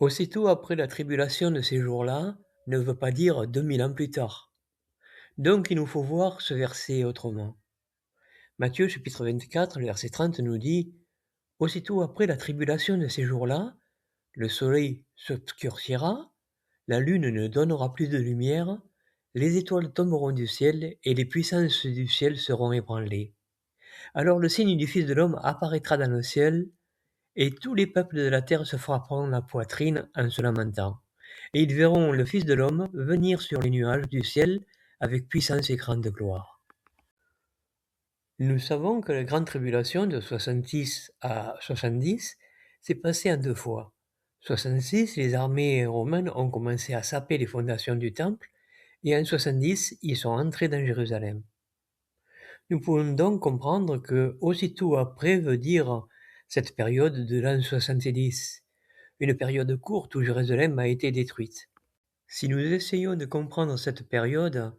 Aussitôt après la tribulation de ces jours-là ne veut pas dire 2000 ans plus tard. Donc il nous faut voir ce verset autrement. Matthieu chapitre 24, le verset 30 nous dit: Aussitôt après la tribulation de ces jours-là, le soleil s'obscurcira, la lune ne donnera plus de lumière, les étoiles tomberont du ciel et les puissances du ciel seront ébranlées. Alors le signe du Fils de l'homme apparaîtra dans le ciel, et tous les peuples de la terre se frapperont la poitrine en se lamentant. Et ils verront le Fils de l'homme venir sur les nuages du ciel avec puissance et grande gloire. Nous savons que la grande tribulation de 66 à 70 s'est passée en deux fois. 66, les armées romaines ont commencé à saper les fondations du temple, et en 70, ils sont entrés dans Jérusalem. Nous pouvons donc comprendre que aussitôt après veut dire cette période de l'an 70, une période courte où Jérusalem a été détruite. Si nous essayons de comprendre cette période,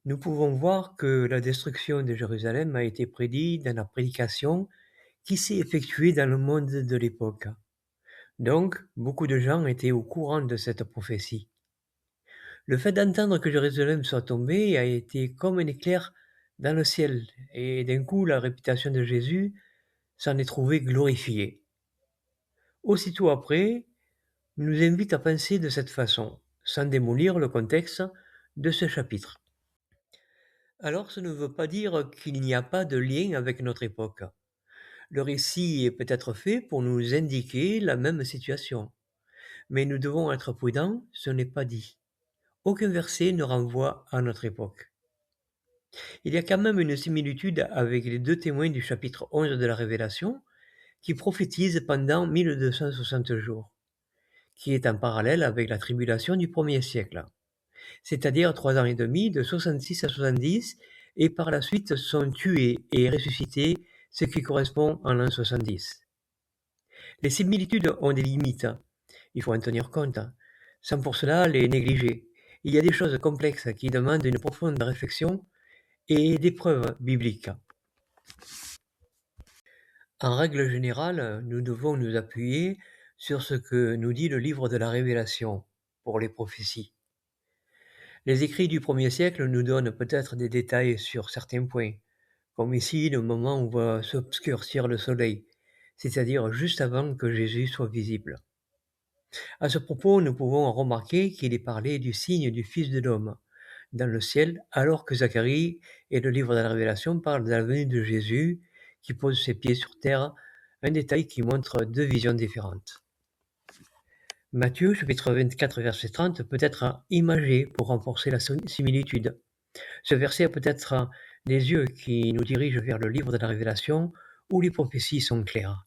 nous pouvons voir que la destruction de Jérusalem a été prédite dans la prédication qui s'est effectuée dans le monde de l'époque. Donc, beaucoup de gens étaient au courant de cette prophétie. Le fait d'entendre que Jérusalem soit tombée a été comme un éclair dans le ciel, et d'un coup la réputation de Jésus s'en est trouvée glorifiée. Aussitôt après, il nous invite à penser de cette façon, sans démolir le contexte de ce chapitre. Alors, ce ne veut pas dire qu'il n'y a pas de lien avec notre époque. Le récit est peut-être fait pour nous indiquer la même situation. Mais nous devons être prudents, ce n'est pas dit. Aucun verset ne renvoie à notre époque. Il y a quand même une similitude avec les deux témoins du chapitre 11 de la Révélation, qui prophétisent pendant 1260 jours, qui est en parallèle avec la tribulation du 1er siècle, c'est-à-dire 3 ans et demi, de 66 à 70, et par la suite sont tués et ressuscités, ce qui correspond à l'an 70. Les similitudes ont des limites, il faut en tenir compte, sans pour cela les négliger. Il y a des choses complexes qui demandent une profonde réflexion et des preuves bibliques. En règle générale, nous devons nous appuyer sur ce que nous dit le livre de la Révélation pour les prophéties. Les écrits du 1er siècle nous donnent peut-être des détails sur certains points, comme ici le moment où va s'obscurcir le soleil, c'est-à-dire juste avant que Jésus soit visible. À ce propos, nous pouvons remarquer qu'il est parlé du signe du Fils de l'homme dans le ciel, alors que Zacharie et le livre de la Révélation parlent de la venue de Jésus qui pose ses pieds sur terre, un détail qui montre deux visions différentes. Matthieu, chapitre 24, verset 30, peut être imagé pour renforcer la similitude. Ce verset a peut-être des yeux qui nous dirigent vers le livre de la Révélation où les prophéties sont claires.